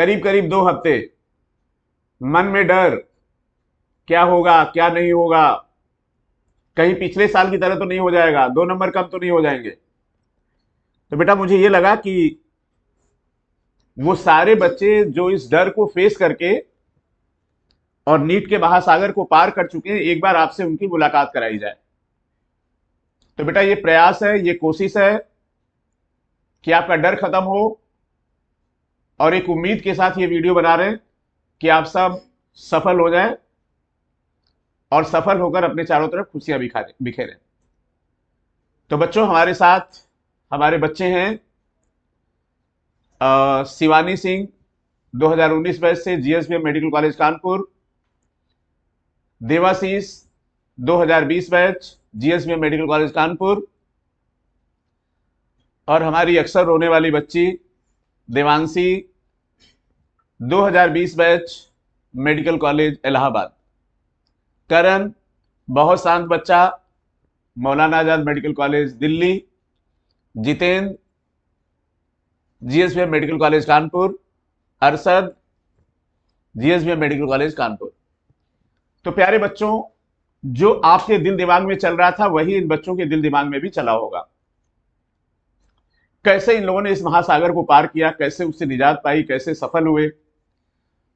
करीब करीब 2 हफ्ते मन में डर, क्या होगा क्या नहीं होगा, कहीं पिछले साल की तरह तो नहीं हो जाएगा, 2 नंबर कम तो नहीं हो जाएंगे। तो बेटा मुझे ये लगा कि वो सारे बच्चे जो इस डर को फेस करके और नीट के महासागर को पार कर चुके हैं, एक बार आपसे उनकी मुलाकात कराई जाए। तो बेटा ये प्रयास है, ये कोशिश है कि आपका डर खत्म हो, और एक उम्मीद के साथ ये वीडियो बना रहे हैं कि आप सब सफल हो जाएं और सफल होकर अपने चारों तरफ खुशियां बिखेरें। तो बच्चों, हमारे साथ हमारे बच्चे हैं शिवानी सिंह, 2019 बैच से, GSBM medical college Kanpur. Devashish, 2020 batch, GSBM medical college Kanpur. और हमारी अक्सर रोने वाली बच्ची Devanshi, 2020 batch, medical college Allahabad. Karan, बहुत शांत बच्चा, Maulana Azad medical college Delhi. Jitendra, GSBM medical college Kanpur. Arshad, GSBM medical college Kanpur. तो प्यारे बच्चों, जो आपके दिल दिमाग में चल रहा था वही इन बच्चों के दिल दिमाग में भी चला होगा। कैसे इन लोगों ने इस महासागर को पार किया, कैसे उससे निजात पाई, कैसे सफल हुए।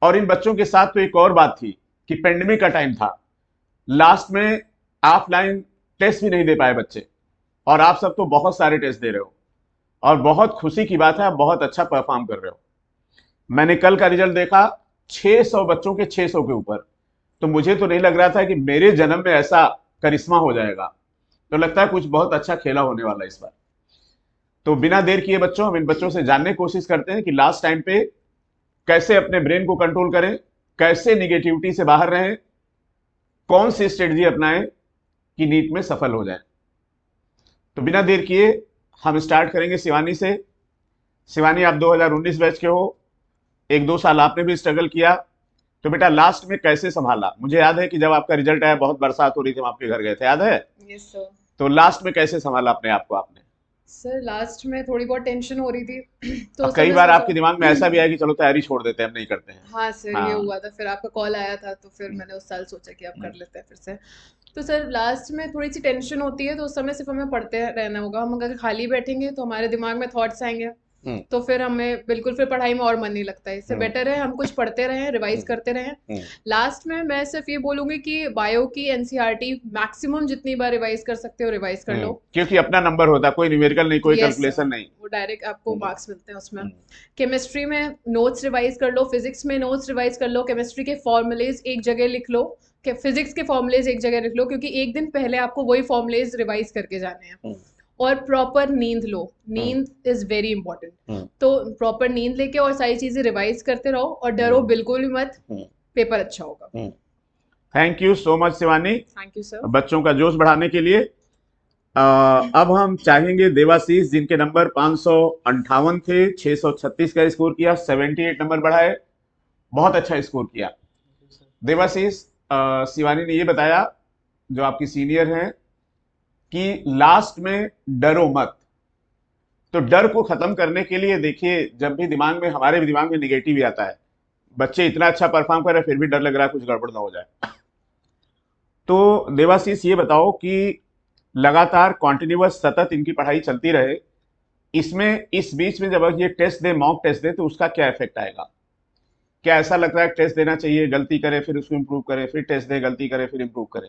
और इन बच्चों के साथ तो एक और बात थी कि पेंडेमिक का टाइम था, लास्ट में ऑफलाइन टेस्ट भी नहीं दे पाए बच्चे, और आप सब तो बहुत सारे टेस्ट दे रहे हो और बहुत खुशी की बात है, आप बहुत अच्छा परफॉर्म कर रहे हो। मैंने कल का रिजल्ट देखा, 600 बच्चों के 600 के ऊपर। तो मुझे तो नहीं लग रहा था कि मेरे जन्म में ऐसा करिश्मा हो जाएगा। तो लगता है कुछ बहुत अच्छा खेला होने वाला है इस बार। तो बिना देर किए बच्चों, हम इन बच्चों से जानने की कोशिश करते हैं कि लास्ट टाइम पे कैसे अपने ब्रेन को कंट्रोल करें, कैसे निगेटिविटी से बाहर रहें, कौन सी स्ट्रेटजी अपनाएं कि नीट में सफल हो जाए। तो बिना देर किए हम स्टार्ट करेंगे शिवानी से। शिवानी, आप 2019 बैच के हो, 1-2 साल आपने भी स्ट्रगल किया। तो बेटा लास्ट में कैसे संभाला? मुझे याद है कि जब आपका रिजल्ट आया बहुत बरसात हो रही थी, हम आपके घर गए थे, याद है? Yes sir. तो लास्ट में कैसे संभाला अपने आप को आपने? सर लास्ट में थोड़ी बहुत टेंशन हो रही थी तो और उस कई समय बार सोचा। आपके दिमाग में ऐसा भी आया कि चलो तैयारी छोड़ देते हैं, हम नहीं करते हैं। हाँ सर, ये हाँ। हुआ था, फिर आपका कॉल आया था तो फिर हम्म, मैंने उस साल सोचा कि अब हम्म, कर लेते हैं फिर से। तो सर लास्ट में थोड़ी सी टेंशन होती है, तो उस समय सिर्फ हमें पढ़ते रहना होगा। हम अगर खाली बैठेंगे तो हमारे दिमाग में थॉट्स आएंगे, हम्म, तो फिर हमें बिल्कुल फिर पढ़ाई में और मन नहीं लगता है। इससे हम्म, बेटर है हम कुछ पढ़ते रहें, रिवाइज हम्म, करते रहें। हम्म, लास्ट में मैं सिर्फ ये बोलूंगी कि बायो की एनसीईआरटी मैक्सिमम जितनी बार रिवाइज कर सकते हो रिवाइज कर लो। क्योंकि अपना नंबर होता है, कोई न्यूमेरिकल नहीं, कोई यस सर, कैलकुलेशन नहीं। वो डायरेक्ट आपको हम्म, मार्क्स मिलते हैं उसमें। हम्म, केमिस्ट्री में नोट्स रिवाइज कर लो, फिजिक्स में नोट्स रिवाइज कर लो, केमिस्ट्री के फॉर्मूलेज एक जगह लिख लो, कि फिजिक्स के फॉर्मूलेज एक जगह लिख लो, क्योंकि एक दिन पहले आपको वही फॉर्मूलेज रिवाइज करके जाने हैं। हम्म, और प्रॉपर नींद लो, हम्म, नींद इज वेरी इंपॉर्टेंट। हम्म, तो प्रॉपर नींद लेके और सारी चीजें रिवाइज करते रहो और डरो हम्म, बिल्कुल भी मत, हम्म, पेपर अच्छा होगा। हम्म। Thank you so much Shivani, thank you sir. बच्चों का जोश बढ़ाने के लिए। अब हम चाहेंगे देवाशीष, जिनके नंबर 558 थे, 636 का स्कोर किया, 78 नंबर बढ़ाए, बहुत अच्छा स्कोर किया। देवाशीष, शिवानी ने ये बताया, जो आपकी सीनियर हैं, कि लास्ट में डरो मत। तो डर को खत्म करने के लिए देखिए, जब भी दिमाग में, हमारे भी दिमाग में निगेटिव ही आता है, बच्चे इतना अच्छा परफॉर्म कर रहे हैं फिर भी डर लग रहा है कुछ गड़बड़ ना हो जाए। तो देवाशीष ये बताओ कि लगातार कॉन्टिन्यूअस सतत इनकी पढ़ाई चलती रहे, इसमें इस बीच में जब ये टेस्ट दे, मॉक टेस्ट दे, तो उसका क्या इफेक्ट आएगा? क्या ऐसा लगता है टेस्ट देना चाहिए, गलती करे फिर उसको इम्प्रूव करे, फिर टेस्ट दे, गलती करे फिर इम्प्रूव करे?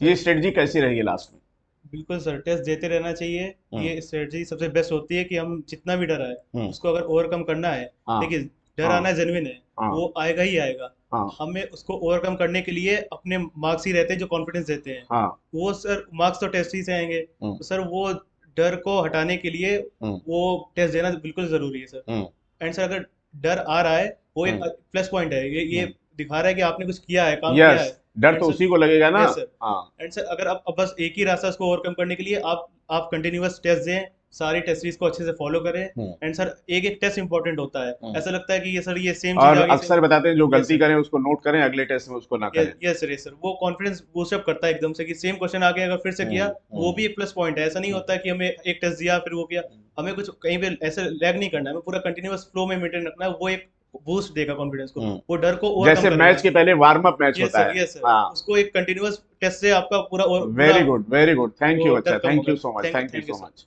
ये सर स्ट्रेटजी कैसी रहेगी लास्ट में? बिल्कुल सर, टेस्ट देते रहना चाहिए। हम्म, ये स्ट्रेटजी सबसे बेस्ट होती है कि हम जितना भी डर आए हम्म, उसको अगर ओवरकम करना है। हाँ, देखिए, डर हाँ, आना जेन्युइन है, हाँ, वो आएगा ही आएगा। हाँ, हमें उसको ओवरकम करने के लिए अपने मार्क्स ही रहते हैं जो कॉन्फिडेंस देते हैं। हाँ, वो सर मार्क्स तो टेस्ट ही से आएंगे, हम्म, तो सर वो डर को हटाने के लिए हम्म, वो टेस्ट देना बिल्कुल ज़रूरी है सर। हम्म, एंड सर अगर डर आ रहा है, वो एक हम्म, प्लस पॉइंट है, ये हम्म। दिखा रहा है कि आपने कुछ किया है, काम किया यस, है। डर एंड तो सर, उसी को लगेगा ना। Yes sir. हाँ। एंड सर अगर आप अब बस एक ही रास्ता उसको ओवरकम करने के लिए आप कंटिन्यूअस टेस्ट दें, सारी टेस्ट सीरीज को अच्छे से फॉलो करें। हम्म, एंड सर एक एक टेस्ट इंपॉर्टेंट होता है, हम्म। ऐसा लगता है कि ये सर ये सेम चीज़ और आ गई सेम। अक्सर बताते हैं जो यस गलती सर, करें उसको नोट करें, अगले टेस्ट में उसको ना करें। यस सर वो कॉन्फिडेंस बूस्टअप करता है एकदम से कि सेम क्वेश्चन आ गया, अगर फिर से किया, वो हम्म, भी एक प्लस पॉइंट है। ऐसा नहीं हम्म, होता है कि हमें एक टेस्ट दिया फिर वो किया, हम्म, हमें कुछ कहीं पे ऐसे लैग नहीं करना है, हमें पूरा कंटिन्यूअस फ्लो में मेंटेन रखना है। वो एक बूस्ट देगा कॉन्फिडेंस को, हम्म। वो डर को ओवरकम जैसे करेगा। मैच के पहले वार्म अप मैच यस होता सर, है। यस सर, हाँ, उसको एक कंटिन्यूअस टेस्ट से आपका पूरा very good, very good, thank you. वो अच्छा, डर कम थैंक यू होगा। So much, thank thank you you so sir. Much.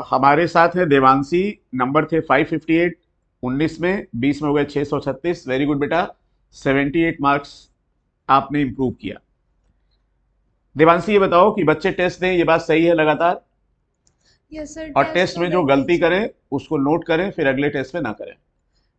हमारे साथ है देवांशी, नंबर थे 558, 19 में, 20 में हो गए 636। वेरी गुड बेटा, 78 मार्क्स आपने इंप्रूव किया। देवांशी ये बताओ कि बच्चे टेस्ट दें, ये बात सही है लगातार, यस सर, और टेस्ट टेस्ट तो में जो देना ही गलती चाहिए। करें उसको नोट करें, फिर अगले टेस्ट में ना करें।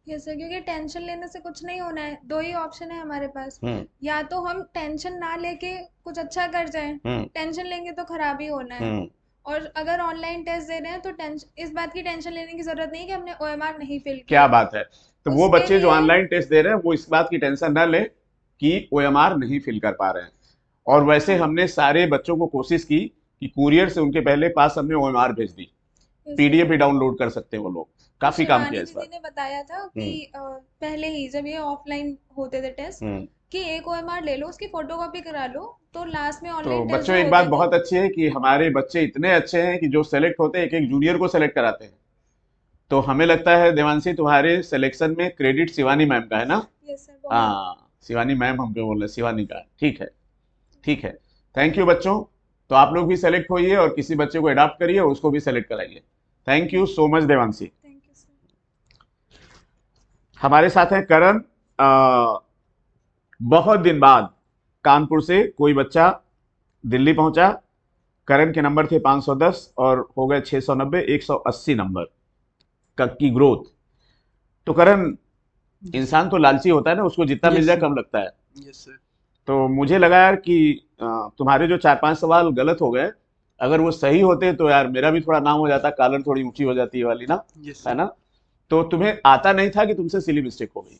यस सर, क्योंकि टेंशन लेने से कुछ नहीं होना है। दो ही ऑप्शन है हमारे पास, या तो हम टेंशन ना लेके कुछ अच्छा कर जाएं, टेंशन लेंगे तो खराब ही होना है। और अगर ऑनलाइन टेस्ट दे रहे हैं तो टेंशन, इस बात की टेंशन लेने की जरूरत नहीं कि हमने ओएमआर नहीं फिल क्या किया। बात है। तो वो उसके बच्चे जो लिए ऑनलाइन टेस्ट दे रहे हैं वो इस बात की टेंशन ना लें कि ओएमआर नहीं फिल कर पा रहे हैं। और वैसे हाँ, हमने सारे बच्चों को कोशिश की कि कुरियर से उनके पहले पास हमने ओएमआर भेज दी, यस पीडीएफ सर। भी डाउनलोड कर सकते हैं वो लोग, तो काफी काम किया शिवानी इस बार। दीदी ने बताया था कि पहले ही जब ये ऑफलाइन होते थे टेस्ट, कि एक ओएमआर ले लो, उसकी फोटोकॉपी करा लो, तो लास्ट में तो ऑनलाइन टेस्ट बच्चों जो एक बात होते थे। बहुत अच्छी है कि हमारे बच्चे इतने अच्छे हैं कि जो सेलेक्ट होते हैं एक एक जूनियर को सेलेक्ट कराते हैं। तो हमें लगता है देवांशी तुम्हारे सिलेक्शन में क्रेडिट शिवानी मैम का है ना? यस सर, बहुत। हाँ, शिवानी मैम हमको बोल रहे, शिवानी का। ठीक है, ठीक है, थैंक यू बच्चों। तो आप लोग भी सेलेक्ट होइए और किसी बच्चे को अडॉप्ट करिए, उसको भी सेलेक्ट कराइए। Thank you so much Devanshi. Thank you sir. हमारे साथ है करण। बहुत दिन बाद कानपुर से कोई बच्चा दिल्ली पहुंचा। करण के नंबर थे 510 और हो गए 690, 180 नंबर का की ग्रोथ। तो करण, इंसान तो लालची होता है ना, उसको जितना मिल यस जाए सर, कम लगता है। Yes sir. तो मुझे लगा यार कि तुम्हारे जो 4-5 सवाल गलत हो गए, अगर वो सही होते तो यार मेरा भी थोड़ा नाम हो जाता, कॉलर थोड़ी ऊंची हो जाती है वाली ना, यस है सर। ना? तो तुम्हें आता नहीं था कि तुमसे सिली मिस्टेक हो गई?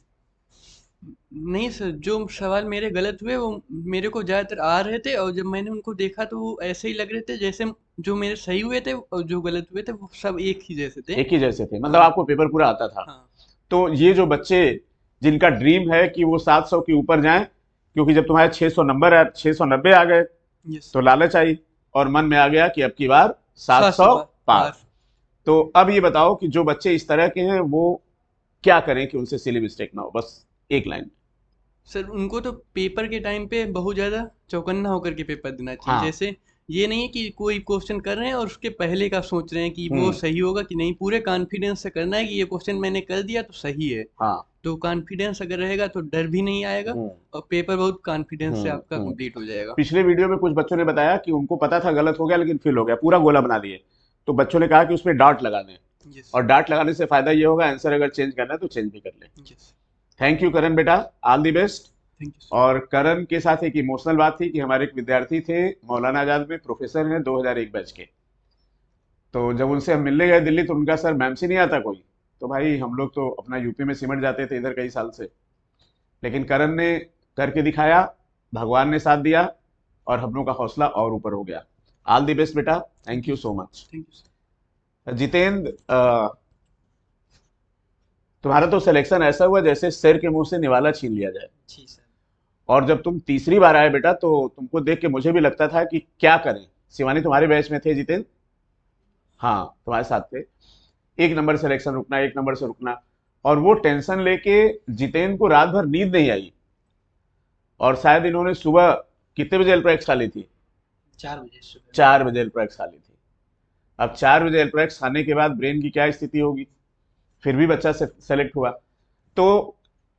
नहीं सर, जो सवाल मेरे गलत हुए वो मेरे को ज़्यादातर आ रहे थे, और जब मैंने उनको देखा तो वो ऐसे ही लग रहे थे जैसे जो मेरे सही हुए थे और जो गलत हुए थे वो सब एक ही जैसे थे। एक ही जैसे थे, मतलब हाँ, आपको पेपर पूरा आता था। हाँ, तो ये जो बच्चे जिनका ड्रीम है कि वो 700 के ऊपर जाएं, क्योंकि जब तुम्हारे 600 नंबर 690 आ गए यस तो लालच आई और मन में आ गया कि अब की बार 700 700 पार। पार। तो अब ये बताओ कि जो बच्चे इस तरह के हैं वो क्या करें कि उनसे सिली मिस्टेक ना हो, बस एक लाइन। सर, उनको तो पेपर के टाइम पे बहुत ज़्यादा चौकन्ना होकर के पेपर देना चाहिए। हाँ। जैसे ये नहीं है कि कोई क्वेश्चन कर रहे हैं और उसके पहले का सोच रहे हैं कि वो हम्म। सही होगा कि नहीं। पूरे कॉन्फिडेंस से करना है कि ये क्वेश्चन मैंने कर दिया तो सही है। हाँ। तो कॉन्फिडेंस अगर रहेगा तो डर भी नहीं आएगा और पेपर बहुत कॉन्फिडेंस से आपका कंप्लीट हो जाएगा। पिछले वीडियो में कुछ बच्चों ने बताया कि उनको पता था गलत हो गया लेकिन फेल हो गया, पूरा गोला बना दिए। तो बच्चों ने कहा कि उसमें डार्ट लगा दें, यस, और डार्ट लगाने से फायदा ये होगा आंसर अगर चेंज करना है तो चेंज भी कर लें। यस, थैंक यू करण बेटा, all the best. Thank you sir. और करण के साथ एक इमोशनल बात थी कि हमारे एक विद्यार्थी थे मौलाना आजाद में, प्रोफेसर हैं 2001 बैच के। तो जब उनसे हम मिलने गए दिल्ली तो उनका सर मैम से नहीं आता कोई। तो भाई हम लोग तो अपना यूपी में सिमट जाते थे इधर कई साल से, लेकिन करण ने करके दिखाया, भगवान ने साथ दिया और हम लोग का हौसला और ऊपर हो गया। ऑल दी बेस्ट बेटा, thank you so much. Thank you sir. Jitendra, तुम्हारा तो सिलेक्शन ऐसा हुआ जैसे शेर के मुंह से निवाला छीन लिया जाए। जी सर। और जब तुम तीसरी बार आए बेटा तो तुमको देख के मुझे भी लगता था कि क्या करें। शिवानी तुम्हारे बैच में थे जितेंद्र? हाँ, तुम्हारे साथ थे। एक नंबर सिलेक्शन रुकना, एक नंबर से रुकना, और वो टेंशन लेके जितेंद्र को रात भर नींद नहीं आई, और शायद इन्होंने सुबह कितने बजे एल्प्रेक्स खा ली थी? 4 बजे सुबह। 4 बजे एल्प्रेक्स खा ली थी। अब 4 बजे एल्प्रेक्स खाने के बाद ब्रेन की क्या स्थिति होगी? फिर भी बच्चा सेलेक्ट हुआ। तो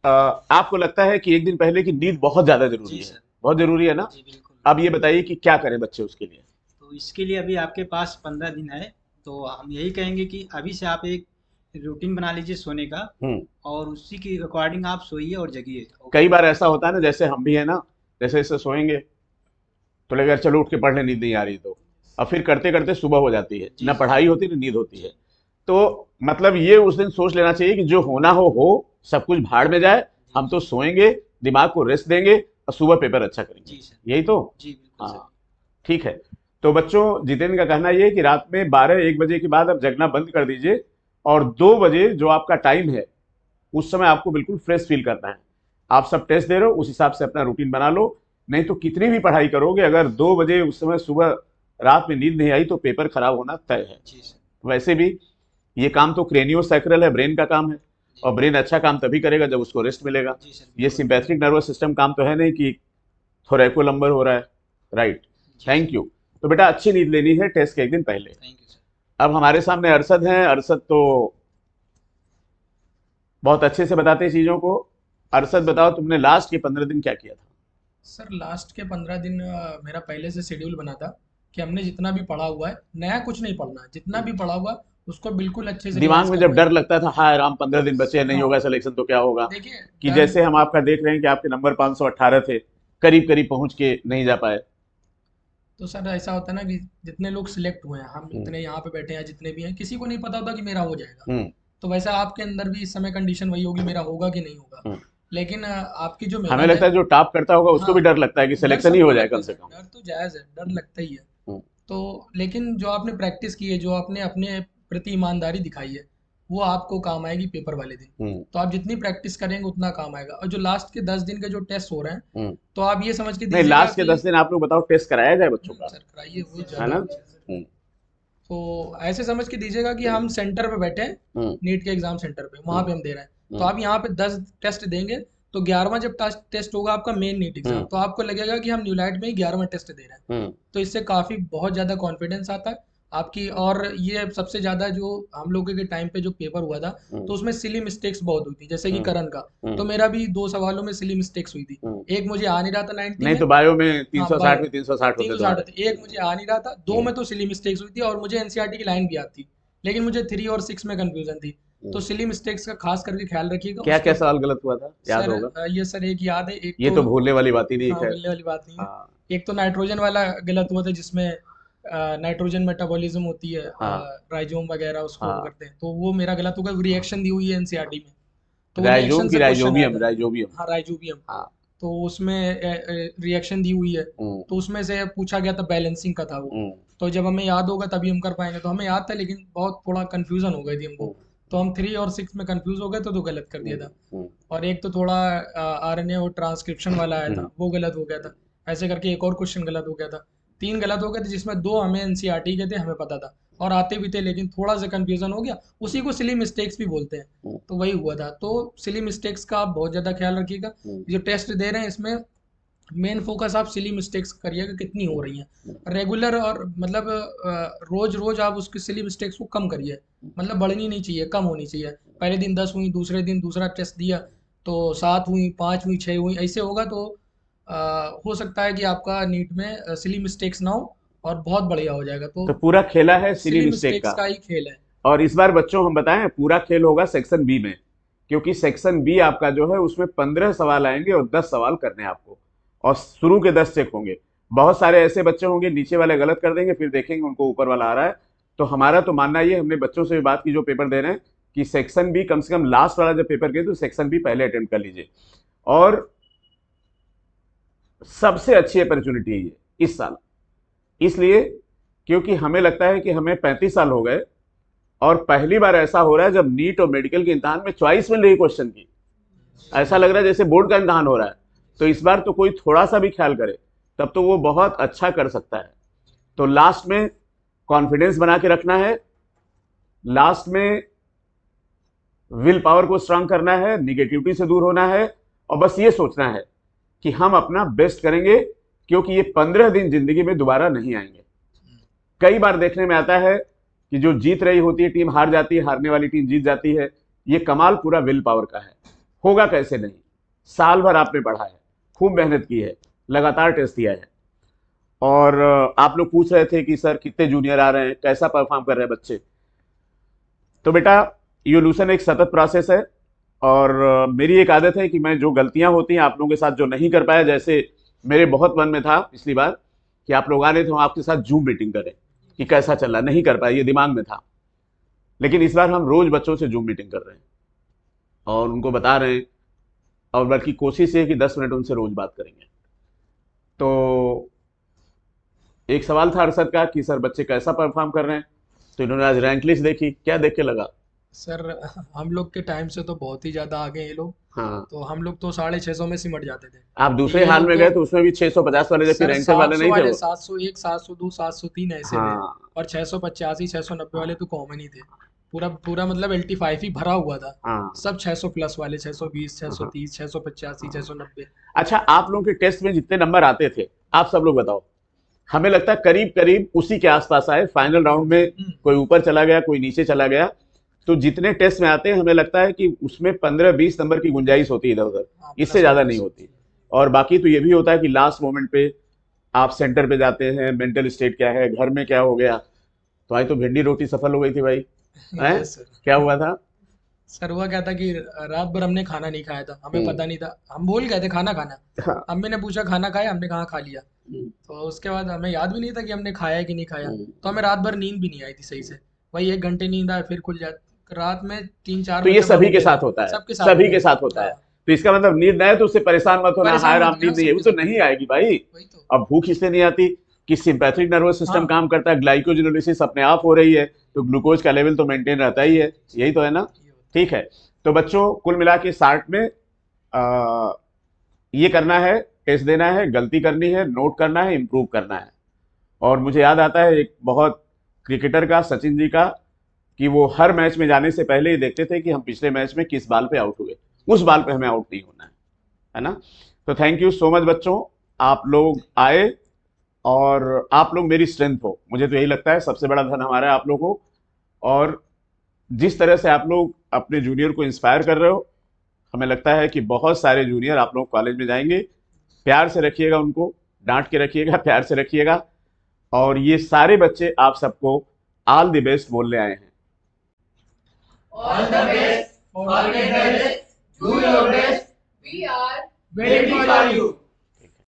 आपको लगता है कि एक दिन पहले की नींद बहुत ज्यादा जरूरी जी है? सर। बहुत जरूरी है ना? जी बिल्कुल। अब ये बताइए कि क्या करें बच्चे उसके लिए? तो इसके लिए अभी आपके पास 15 दिन है, तो हम यही कहेंगे कि अभी से आप एक रूटीन बना लीजिए सोने का, और उसी के अकॉर्डिंग आप सोइए और जगिए। कई बार ऐसा होता है ना, जैसे हम भी है ना, जैसे इससे सोएंगे तो लगेगा चलो उठ के पढ़ ले, नींद नहीं आ रही तो, अब फिर करते करते सुबह हो जाती है, जी। ना पढ़ाई होती ना नींद होती है। तो मतलब ये उस दिन सोच लेना चाहिए कि जो होना हो, सब कुछ भाड़ में जाए, हम तो सोएंगे, दिमाग को रेस्ट देंगे और सुबह पेपर अच्छा करेंगे। जी सर। यही तो? जी बिल्कुल सर। हाँ, ठीक है। तो बच्चों, जितेंद्र का कहना ये है कि रात में 12-1 बजे के बाद आप जगना बंद कर दीजिए, और 2 बजे जो आपका टाइम है उस समय आपको बिल्कुल फ्रेश फील करना है। आप सब टेस्ट दे रहे हो, उस हिसाब से अपना रूटीन बना लो, नहीं तो कितनी भी पढ़ाई करोगे, अगर 2 बजे उस समय सुबह रात में नींद नहीं आई तो पेपर खराब होना तय है। जी सर। वैसे भी ये काम तो क्रेनियोसैक्रल है, ब्रेन का काम है, और ब्रेन अच्छा काम तभी करेगा जब उसको रेस्ट मिलेगा। जी सर, ये सिंपैथिक नर्वस सिस्टम काम तो है नहीं कि थोरैकोलम्बर हो रहा है, राइट। Thank you. तो बेटा अच्छी नींद लेनी है टेस्ट के एक दिन पहले। Thank you sir. अब हमारे सामने अरशद हैं। अरशद तो बहुत अच्छे से बताते हैं चीज़ों को। अरशद बताओ, तुमने लास्ट के 15 दिन क्या किया था? सर लास्ट के 15 दिन मेरा पहले से शेड्यूल बना था कि हमने जितना भी पढ़ा हुआ है, नया कुछ नहीं पढ़ना है, जितना भी पढ़ा हुआ उसको बिल्कुल अच्छे से दिमाग रिवाइज में जब करना डर लगता था, हाय राम 15 दिन बचे हैं, नहीं हाँ। होगा सिलेक्शन तो क्या होगा, है। देखिए कि डर- जैसे हम आपका देख रहे हैं कि आपके नंबर 518 थे, करीब करीब पहुंच के नहीं जा पाए। तो सर ऐसा होता है ना कि जितने लोग सिलेक्ट हुए हैं, हम इतने यहाँ पे बैठे हैं, जितने भी हैं, किसी को नहीं पता होता कि मेरा हो जाएगा। हम्म, तो वैसा आपके अंदर भी इस समय कंडीशन वही होगी, मेरा होगा कि नहीं होगा। हम्म। लेकिन आपकी जो हमें मेहनत लगता है जो टॉप करता होगा उसको भी हाँ, डर लगता है कि डर सिलेक्शन ही सबको हो जाए लगता कम है से सर, कम। डर तो जायज़ है, डर लगता ही है। हम्म, तो लेकिन जो आपने प्रैक्टिस की है, जो आपने अपने प्रति ईमानदारी दिखाई है, वो आपको काम आएगी पेपर वाले दिन। हम्म, तो आप जितनी प्रैक्टिस करेंगे उतना काम आएगा। और जो लास्ट के 10 दिन के जो टेस्ट हो रहे हैं, हम्म। तो आप ये समझ के नहीं, दीजिएगा लास्ट के कि 10 दिन आप लोग बताओ, टेस्ट कराया जाए बच्चों का, सर कराइए, वो है ज़्यादा ना? अच्छा है सर। हम्म, तो ऐसे समझ के दीजिएगा कि हम सेंटर पे बैठे हैं, हम्म, नीट के एग्जाम सेंटर पे, वहाँ पे हम दे रहे हैं। तो हम्म। आप यहाँ पे 10 टेस्ट देंगे, तो 11वां जब टेस्ट होगा आपका मेन नीट एग्जाम, तो आपको लगेगा कि हम न्यूलाइट में ही 11वां टेस्ट दे रहे हैं। हम्म, तो इससे काफ़ी बहुत ज़्यादा कॉन्फिडेंस आता है आपकी। और ये सबसे ज़्यादा जो हम लोगों के टाइम पे जो पेपर हुआ था, तो उसमें सिली मिस्टेक्स बहुत हुई थी, जैसे कि करण का। तो मेरा भी 2 सवालों में सिली मिस्टेक्स हुई थी। एक मुझे आ नहीं रहा था 90 नहीं में, तो बायो में हाँ 360 बायो में 360 होते 360 तुम्हारे। होते, एक मुझे आ नहीं रहा था, 2 में तो सिली मिस्टेक्स हुई थी, और मुझे एनसीईआरटी की लाइन भी आती थी, लेकिन मुझे 3 और 6 में कंफ्यूजन थी। तो सिली मिस्टेक्स का खास करके ख्याल रखिएगा। क्या क्या उसके सवाल गलत हुआ था, याद सर होगा? ये सर एक याद है, एक ये तो भूलने वाली बात ही नहीं हाँ है। मिलने वाली बात नहीं है। हाँ, एक तो नाइट्रोजन वाला गलत हुआ था, जिसमें नाइट्रोजन मेटाबॉलिज्म होती है, हाँ, राइजोम वगैरह उसको वो हाँ। करते हैं, तो वो मेरा गलत होगा। रिएक्शन दी हुई है एनसीईआरटी में, तो वो राइजोम रिएक्शन की से क्वेश्चन आया राइजोबियम, था। राइजोबियम। हाँ राइजोबियम, हाँ, तो उसमें रिएक्शन दी हुई है, तो उसमें से पूछा गया था, बैलेंसिंग का था वो। तो जब हमें याद होगा तभी हम कर पाएंगे। तो हमें याद था, लेकिन बहुत थोड़ा कंफ्यूजन हो गई थी हमको, तो हम 3 और 6 में कंफ्यूज हो गए, तो गलत कर दिया था। और एक तो थोड़ा आरएनए और ट्रांसक्रिप्शन वाला आया था, वो गलत हो गया था। ऐसे करके एक और क्वेश्चन गलत हो गया था। 3 गलत हो गए थे, जिसमें 2 हमें एनसीईआरटी के थे, हमें पता था और आते भी थे, लेकिन थोड़ा सा कंफ्यूजन हो गया। उसी को सिली मिस्टेक्स भी बोलते हैं, तो वही हुआ था। तो सिली मिस्टेक्स का आप बहुत ज़्यादा ख्याल रखिएगा। जो टेस्ट दे रहे हैं, इसमें मेन फोकस आप सिली मिस्टेक्स करिएगा, कितनी हो रही हैं रेगुलर, और मतलब रोज रोज आप उसकी सिली मिस्टेक्स को कम करिए, मतलब बढ़नी नहीं चाहिए, कम होनी चाहिए। पहले दिन 10 हुई, दूसरे दिन दूसरा टेस्ट दिया तो 7 हुई, 5 हुई, 6 हुई, ऐसे होगा तो हो सकता है कि आपका नीट में सिली मिस्टेक्स ना हो और बहुत बढ़िया हो जाएगा। तो तो पूरा खेला है सिली सिली मिस्टेक मिस्टेक्स का। का ही खेल है। और इस बार बच्चों हम बताएं, पूरा खेल होगा सेक्शन बी में, क्योंकि सेक्शन बी आपका जो है उसमें 15 सवाल आएंगे और 10 सवाल करने हैं आपको, और शुरू के 10 चेक होंगे। बहुत सारे ऐसे बच्चे होंगे नीचे वाले गलत कर देंगे, फिर देखेंगे उनको ऊपर वाला आ रहा है। तो हमारा तो मानना ये, हमने बच्चों से भी बात की जो पेपर दे रहे हैं, कि सेक्शन बी कम से कम लास्ट वाला जब पेपर गए तो सेक्शन बी पहले अटेम्प्ट कर लीजिए। और सबसे अच्छी अपॉर्चुनिटी है ये इस साल, इसलिए क्योंकि हमें लगता है कि हमें 35 साल हो गए और पहली बार ऐसा हो रहा है जब नीट और मेडिकल के इम्तहान में चॉइस मिल रही क्वेश्चन की। ऐसा लग रहा है जैसे बोर्ड का इम्तहान हो रहा है। तो इस बार तो कोई थोड़ा सा भी ख्याल करे तब तो वो बहुत अच्छा कर सकता है। तो लास्ट में कॉन्फिडेंस बना के रखना है, लास्ट में विल पावर को स्ट्रांग करना है, निगेटिविटी से दूर होना है, और बस ये सोचना है कि हम अपना बेस्ट करेंगे, क्योंकि ये 15 दिन जिंदगी में दोबारा नहीं आएंगे। कई बार देखने में आता है कि जो जीत रही होती है टीम हार जाती है, हारने वाली टीम जीत जाती है। ये कमाल पूरा विल पावर का है। होगा कैसे नहीं, साल भर आपने पढ़ा है, खूब मेहनत की है, लगातार टेस्ट दिया है। और आप लोग पूछ रहे थे कि सर कितने जूनियर आ रहे हैं, कैसा परफॉर्म कर रहे हैं बच्चे। तो बेटा इवोल्यूशन एक सतत प्रोसेस है, और मेरी एक आदत है कि मैं जो गलतियां होती हैं आप लोगों के साथ जो नहीं कर पाया, जैसे मेरे बहुत मन में था पिछली बार कि आप लोग आ रहे थे, हम आपके साथ जूम मीटिंग करें कि कैसा चल रहा, नहीं कर पाए, ये दिमाग में था। लेकिन इस बार हम रोज बच्चों से जूम मीटिंग कर रहे हैं और उनको बता रहे हैं, और बल्कि कोशिश है कि 10 मिनट उनसे रोज बात करेंगे। तो एक सवाल था अरशद का कि सर बच्चे कैसा परफॉर्म कर रहे हैं, तो इन्होंने आज रैंक लिस्ट देखी, क्या देख के लगा? सर हम लोग के टाइम से तो बहुत ही ज़्यादा आगे हैं ये लोग। हाँ, तो हम लोग तो 650 में सिमट जाते थे। आप दूसरे ये हाल लोग में तो गए तो उसमें भी 650 वाले, जबकि सर रैंकर वाले 700 नहीं थे वाले, वो। 701, 702, 703 ऐसे थे, हाँ, और 685, 690 वाले तो कॉमन ही थे। पूरा पूरा मतलब 85 ही भरा हुआ था। हाँ। सब 600 प्लस वाले, 620, 630, 685, 690। अच्छा, आप लोगों के टेस्ट में जितने नंबर आते थे, आप सब लोग बताओ। हमें लगता है करीब करीब उसी के आसपास आए। फाइनल राउंड में कोई ऊपर चला गया, कोई नीचे चला गया। तो जितने टेस्ट में आते हैं हमें लगता है कि उसमें 15-20 नंबर की गुंजाइश होती है इधर उधर, इससे ज्यादा नहीं होती। और बाकी तो ये भी होता है कि लास्ट मोमेंट पे आप सेंटर पे जाते हैं, मेंटल स्टेट क्या है, घर में क्या हो गया। तो आज तो भिंडी रोटी सफल हो गई थी भाई, हैं? Yes sir. क्या हुआ था? सर हुआ क्या था कि रात भर हमने खाना नहीं खाया था, हमें पता नहीं था, हम भूल गए थे खाना खाना। हाँ। अम्मी ने पूछा खाना खाया, हमने कहा खा लिया। तो उसके बाद हमें याद भी नहीं था कि हमने खाया है कि नहीं खाया। तो हमें रात भर नींद भी नहीं आई थी सही से। वही 1 घंटे नींद आए, फिर खुल जाती रात में 3-4 तो ये बजे। सभी के साथ होता है, सबके साथ सभी के साथ होता है। तो इसका मतलब नींद ना आए तो उससे परेशान मत होना, परेशान हाय मत राम होना, नींद नहीं है, वो तो नहीं आएगी भाई। वही तो। अब भूख इसलिए नहीं आती कि सिंपैथिक नर्वस सिस्टम हाँ। काम करता है, ग्लाइकोजिनोलिसिस अपने आप हो रही है, तो ग्लूकोज का लेवल तो मेंटेन रहता ही है। यही तो है ना? ठीक है। तो बच्चों, कुल मिला के 60 में ये करना है, टेस्ट देना है, गलती करनी है, नोट करना है, इंप्रूव करना है। और मुझे याद आता है एक बहुत क्रिकेटर का, सचिन जी का, कि वो हर मैच में जाने से पहले ही देखते थे कि हम पिछले मैच में किस बाल पे आउट हुए, उस बाल पे हमें आउट नहीं होना है ना? तो थैंक यू सो मच बच्चों, आप लोग आए और आप लोग मेरी स्ट्रेंथ हो। मुझे तो यही लगता है सबसे बड़ा धन हमारा है आप लोगों को। और जिस तरह से आप लोग अपने जूनियर को इंस्पायर कर रहे हो, हमें लगता है कि बहुत सारे जूनियर आप लोग कॉलेज में जाएंगे। प्यार से रखिएगा उनको, डांट के रखिएगा, प्यार से रखिएगा। और ये सारे बच्चे आप सबको ऑल द बेस्ट बोलने आए हैं। All the best, forget the rest, do your best, We are waiting for you.